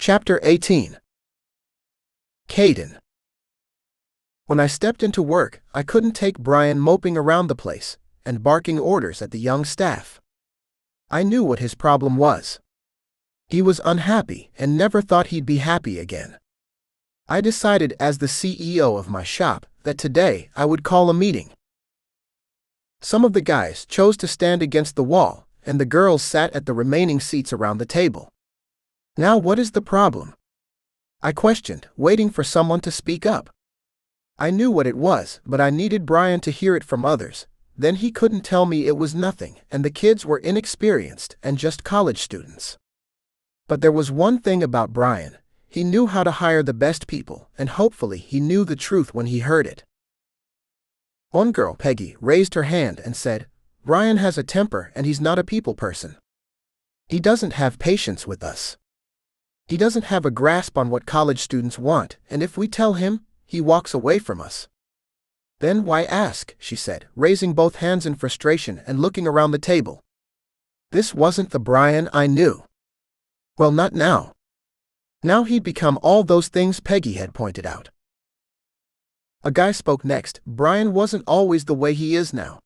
Chapter 18. Caden. When I stepped into work, I couldn't take Brian moping around the place and barking orders at the young staff. I knew what his problem was. He was unhappy and never thought he'd be happy again. I decided as the CEO of my shop that today I would call a meeting. Some of the guys chose to stand against the wall, and the girls sat at the remaining seats around the table. Now what is the problem? I questioned, waiting for someone to speak up. I knew what it was, but I needed Brian to hear it from others. Then he couldn't tell me it was nothing, and the kids were inexperienced and just college students. But there was one thing about Brian. He knew how to hire the best people, and hopefully he knew the truth when he heard it. One girl, Peggy, raised her hand and said, "Brian has a temper and he's not a people person. He doesn't have patience with us. He doesn't have a grasp on what college students want, and if we tell him, he walks away from us." "Then why ask?" she said, raising both hands in frustration and looking around the table. This wasn't the Brian I knew. Well, not now. Now he'd become all those things Peggy had pointed out. A guy spoke next. Brian wasn't always the way he is now.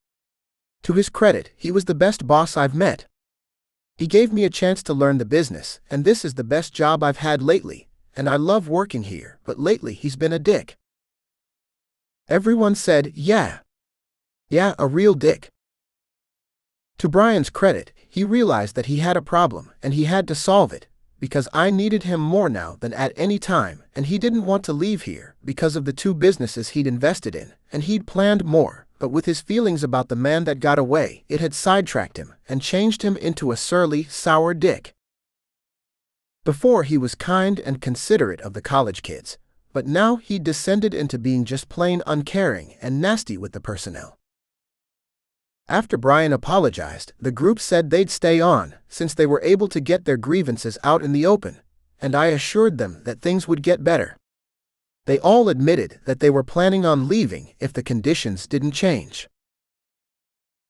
To his credit, he was the best boss I've met. He gave me a chance to learn the business, and this is the best job I've had lately, and I love working here, but lately he's been a dick. Everyone said, yeah, a real dick. To Brian's credit, he realized that he had a problem, and he had to solve it, because I needed him more now than at any time, and he didn't want to leave here because of the 2 businesses he'd invested in, and he'd planned more. But with his feelings about the man that got away, it had sidetracked him and changed him into a surly, sour dick. Before he was kind and considerate of the college kids, but now he'd descended into being just plain uncaring and nasty with the personnel. After Brian apologized, the group said they'd stay on, since they were able to get their grievances out in the open, and I assured them that things would get better. They all admitted that they were planning on leaving if the conditions didn't change.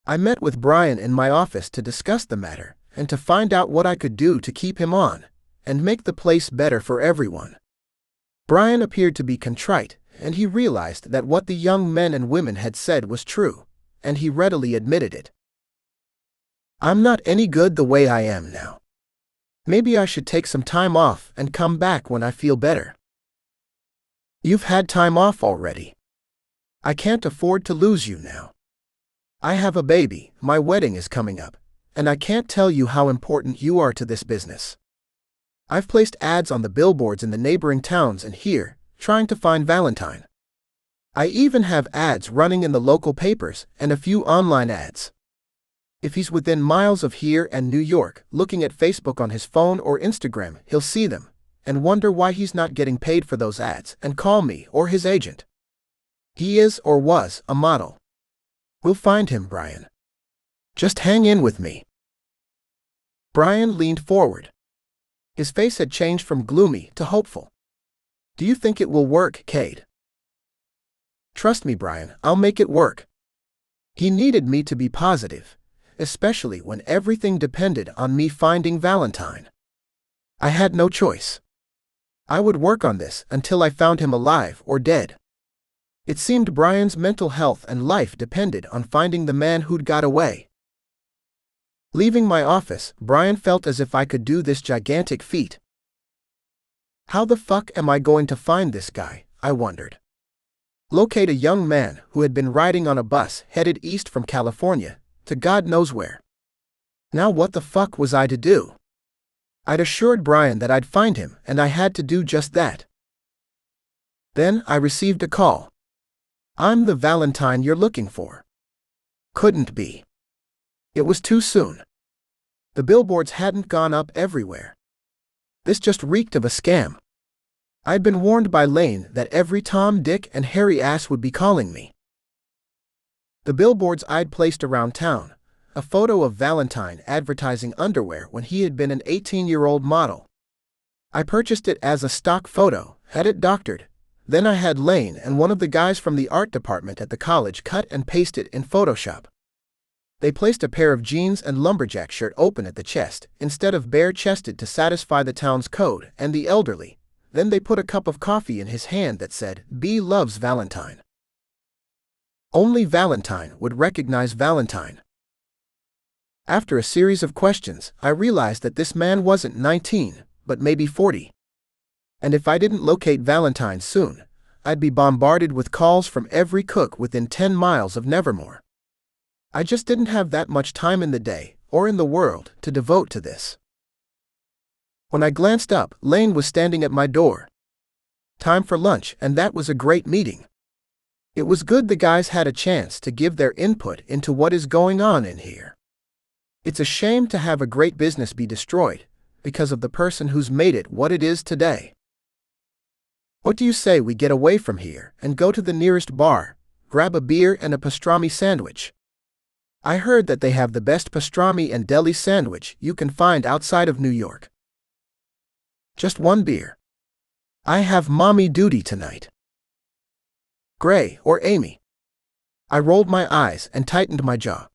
I met with Brian in my office to discuss the matter and to find out what I could do to keep him on and make the place better for everyone. Brian appeared to be contrite, and he realized that what the young men and women had said was true, and he readily admitted it. "I'm not any good the way I am now. Maybe I should take some time off and come back when I feel better." "You've had time off already. I can't afford to lose you now. I have a baby, my wedding is coming up, and I can't tell you how important you are to this business. I've placed ads on the billboards in the neighboring towns and here, trying to find Valentine. I even have ads running in the local papers and a few online ads. If he's within miles of here and New York, looking at Facebook on his phone or Instagram, he'll see them and wonder why he's not getting paid for those ads and call me or his agent. He is or was a model. We'll find him, Brian. Just hang in with me." Brian leaned forward. His face had changed from gloomy to hopeful. "Do you think it will work, Cade?" "Trust me, Brian, I'll make it work." He needed me to be positive, especially when everything depended on me finding Valentine. I had no choice. I would work on this until I found him alive or dead. It seemed Brian's mental health and life depended on finding the man who'd got away. Leaving my office, Brian felt as if I could do this gigantic feat. How the fuck am I going to find this guy, I wondered. Locate a young man who had been riding on a bus headed east from California to God knows where. Now what the fuck was I to do? I'd assured Brian that I'd find him, and I had to do just that. Then I received a call. "I'm the Valentine you're looking for." Couldn't be. It was too soon. The billboards hadn't gone up everywhere. This just reeked of a scam. I'd been warned by Lane that every Tom, Dick, and Harry ass would be calling me. The billboards I'd placed around town, a photo of Valentine advertising underwear when he had been an 18-year-old model. I purchased it as a stock photo, had it doctored. Then I had Lane and one of the guys from the art department at the college cut and paste it in Photoshop. They placed a pair of jeans and lumberjack shirt open at the chest, instead of bare-chested to satisfy the town's code and the elderly. Then they put a cup of coffee in his hand that said, "B loves Valentine." Only Valentine would recognize Valentine. After a series of questions, I realized that this man wasn't 19, but maybe 40. And if I didn't locate Valentine soon, I'd be bombarded with calls from every cook within 10 miles of Nevermore. I just didn't have that much time in the day, or in the world, to devote to this. When I glanced up, Lane was standing at my door. Time for lunch, and that was a great meeting. It was good the guys had a chance to give their input into what is going on in here. It's a shame to have a great business be destroyed, because of the person who's made it what it is today. What do you say we get away from here and go to the nearest bar, grab a beer and a pastrami sandwich? I heard that they have the best pastrami and deli sandwich you can find outside of New York. Just one beer. I have mommy duty tonight. Gray or Amy? I rolled my eyes and tightened my jaw.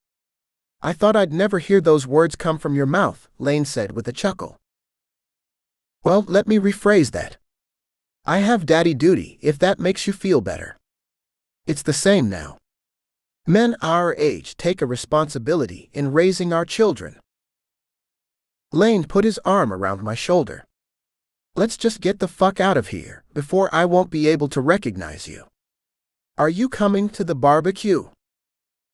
I thought I'd never hear those words come from your mouth, Lane said with a chuckle. Well, let me rephrase that. I have daddy duty, if that makes you feel better. It's the same now. Men our age take a responsibility in raising our children. Lane put his arm around my shoulder. Let's just get the fuck out of here, before I won't be able to recognize you. Are you coming to the barbecue?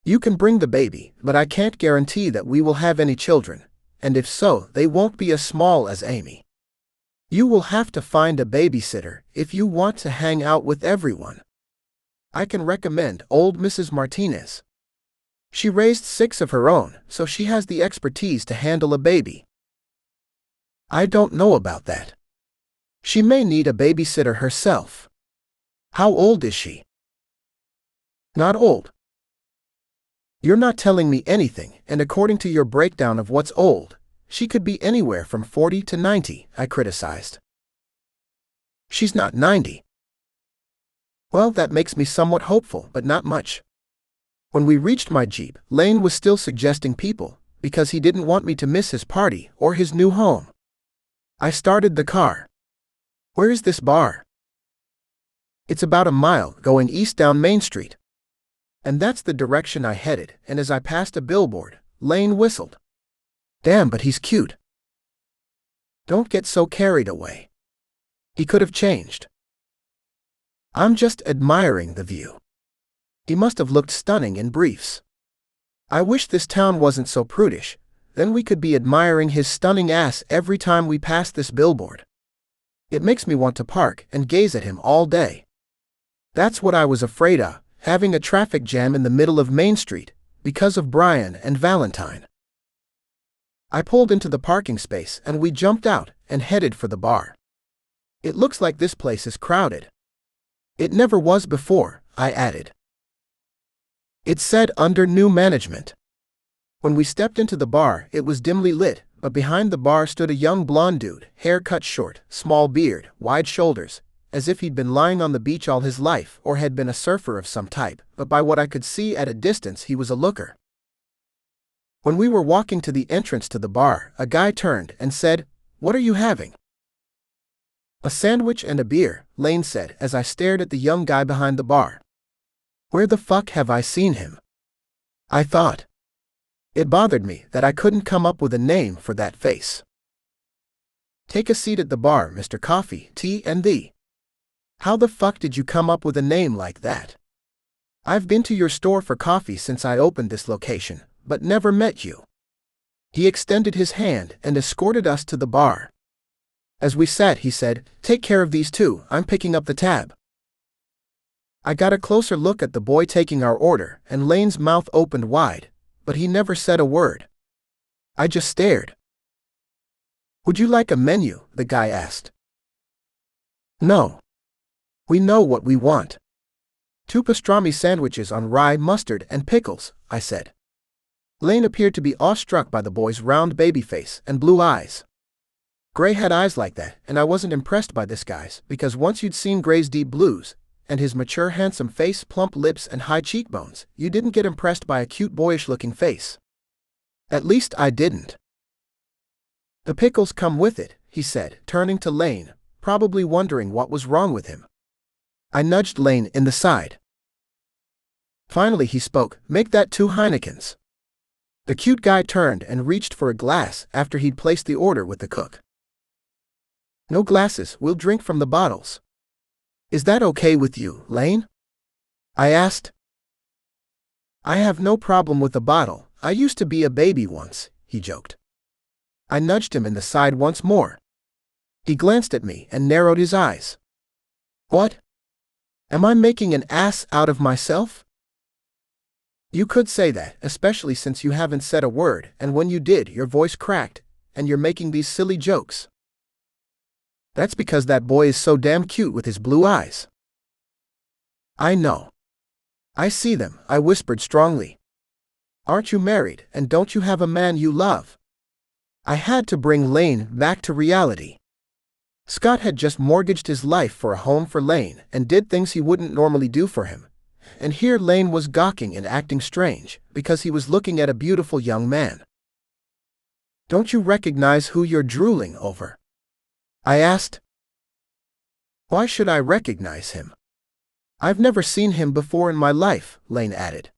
You can bring the baby, but I can't guarantee that we will have any children, and if so, they won't be as small as Amy. You will have to find a babysitter if you want to hang out with everyone. I can recommend old Mrs. Martinez. She raised 6 of her own, so she has the expertise to handle a baby. I don't know about that. She may need a babysitter herself. How old is she? Not old. You're not telling me anything, and according to your breakdown of what's old, she could be anywhere from 40 to 90, I criticized. She's not 90. Well, that makes me somewhat hopeful, but not much. When we reached my Jeep, Lane was still suggesting people, because he didn't want me to miss his party or his new home. I started the car. Where is this bar? It's about a mile going east down Main Street. And that's the direction I headed, and as I passed a billboard, Lane whistled. Damn, but he's cute. Don't get so carried away. He could have changed. I'm just admiring the view. He must have looked stunning in briefs. I wish this town wasn't so prudish, then we could be admiring his stunning ass every time we pass this billboard. It makes me want to park and gaze at him all day. That's what I was afraid of, having a traffic jam in the middle of Main Street, because of Brian and Valentine. I pulled into the parking space and we jumped out and headed for the bar. It looks like this place is crowded. It never was before, I added. It said under new management. When we stepped into the bar, it was dimly lit, but behind the bar stood a young blonde dude, hair cut short, small beard, wide shoulders, as if he'd been lying on the beach all his life or had been a surfer of some type, but by what I could see at a distance he was a looker. When we were walking to the entrance to the bar, a guy turned and said, "What are you having?" "A sandwich and a beer," Lane said as I stared at the young guy behind the bar. Where the fuck have I seen him? I thought. It bothered me that I couldn't come up with a name for that face. "Take a seat at the bar, Mr. Coffee, Tea and Thee." How the fuck did you come up with a name like that? I've been to your store for coffee since I opened this location, but never met you. He extended his hand and escorted us to the bar. As we sat, he said, "Take care of these two, I'm picking up the tab." I got a closer look at the boy taking our order, and Lane's mouth opened wide, but he never said a word. I just stared. "Would you like a menu?" the guy asked. "No. We know what we want. 2 pastrami sandwiches on rye, mustard, and pickles," I said. Lane appeared to be awestruck by the boy's round baby face and blue eyes. Gray had eyes like that, and I wasn't impressed by this guy's, because once you'd seen Gray's deep blues, and his mature handsome face, plump lips, and high cheekbones, you didn't get impressed by a cute boyish-looking face. At least I didn't. The pickles come with it, he said, turning to Lane, probably wondering what was wrong with him. I nudged Lane in the side. Finally he spoke, "Make that 2 Heinekens." The cute guy turned and reached for a glass after he'd placed the order with the cook. "No glasses, we'll drink from the bottles. Is that okay with you, Lane?" I asked. "I have no problem with a bottle. I used to be a baby once," he joked. I nudged him in the side once more. He glanced at me and narrowed his eyes. "What? Am I making an ass out of myself?" "You could say that, especially since you haven't said a word, and when you did, your voice cracked, and you're making these silly jokes." "That's because that boy is so damn cute with his blue eyes." "I know. I see them," I whispered strongly. "Aren't you married, and don't you have a man you love?" I had to bring Lane back to reality. Scott had just mortgaged his life for a home for Lane and did things he wouldn't normally do for him. And here Lane was gawking and acting strange, because he was looking at a beautiful young man. "Don't you recognize who you're drooling over?" I asked. "Why should I recognize him? I've never seen him before in my life," Lane added.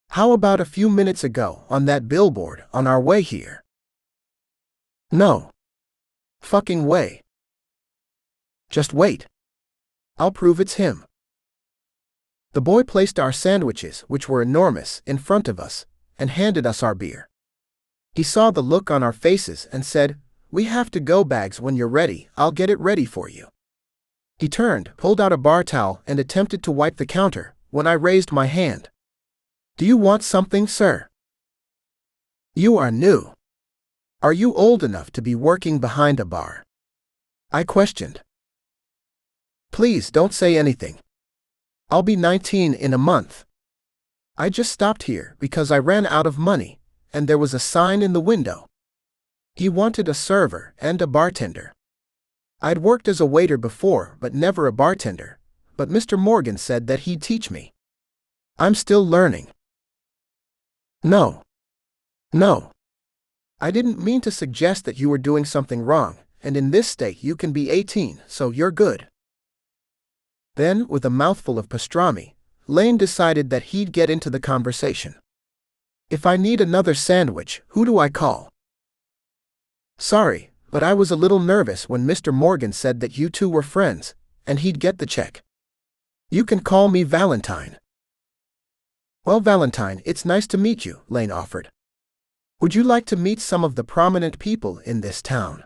"How about a few minutes ago, on that billboard, on our way here?" "No fucking way. Just wait. I'll prove it's him." The boy placed our sandwiches, which were enormous, in front of us, and handed us our beer. He saw the look on our faces and said, "We have to go, Bags. When you're ready, I'll get it ready for you." He turned, pulled out a bar towel, and attempted to wipe the counter, when I raised my hand. "Do you want something, sir? You are new. Are you old enough to be working behind a bar?" I questioned. "Please don't say anything. I'll be 19 in a month. I just stopped here because I ran out of money, and there was a sign in the window. He wanted a server and a bartender. I'd worked as a waiter before, but never a bartender, but Mr. Morgan said that he'd teach me. I'm still learning." No. I didn't mean to suggest that you were doing something wrong, and in this state you can be 18, so you're good." Then, with a mouthful of pastrami, Lane decided that he'd get into the conversation. "If I need another sandwich, who do I call?" "Sorry, but I was a little nervous when Mr. Morgan said that you two were friends, and he'd get the check. You can call me Valentine." "Well, Valentine, it's nice to meet you," Lane offered. "Would you like to meet some of the prominent people in this town?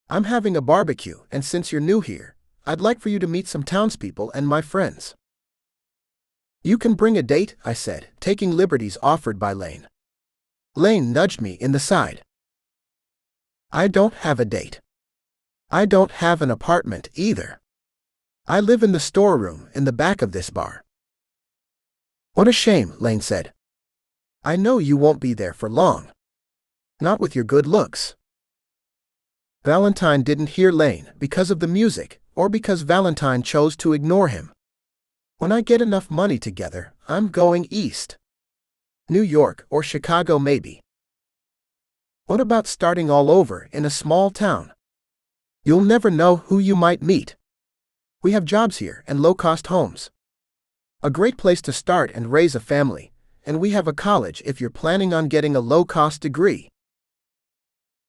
I'm having a barbecue, and since you're new here, I'd like for you to meet some townspeople and my friends." "You can bring a date," I said, taking liberties offered by Lane. Lane nudged me in the side. "I don't have a date. I don't have an apartment either. I live in the storeroom in the back of this bar." "What a shame," Lane said. "I know you won't be there for long. Not with your good looks." Valentine didn't hear Lane because of the music, or because Valentine chose to ignore him. "When I get enough money together, I'm going east. New York or Chicago maybe." "What about starting all over in a small town? You'll never know who you might meet. We have jobs here and low-cost homes. A great place to start and raise a family, and we have a college if you're planning on getting a low-cost degree."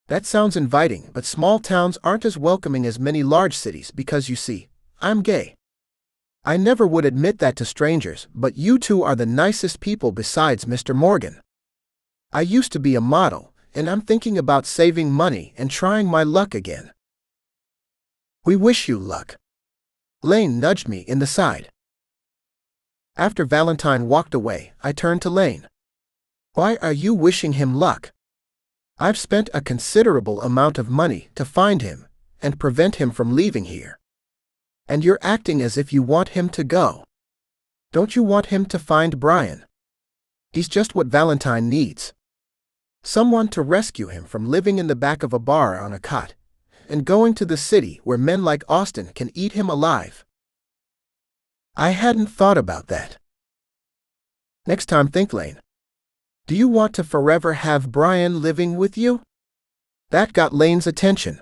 That sounds inviting, but small towns aren't as welcoming as many large cities because, you see, I'm gay. I never would admit that to strangers, but you two are the nicest people besides Mr. Morgan. I used to be a model, and I'm thinking about saving money and trying my luck again." "We wish you luck." Lane nudged me in the side. After Valentine walked away, I turned to Lane. "Why are you wishing him luck? I've spent a considerable amount of money to find him and prevent him from leaving here. And you're acting as if you want him to go. Don't you want him to find Brian? He's just what Valentine needs. Someone to rescue him from living in the back of a bar on a cot and going to the city where men like Austin can eat him alive." "I hadn't thought about that." "Next time think, Lane. Do you want to forever have Brian living with you? That got Lane's attention.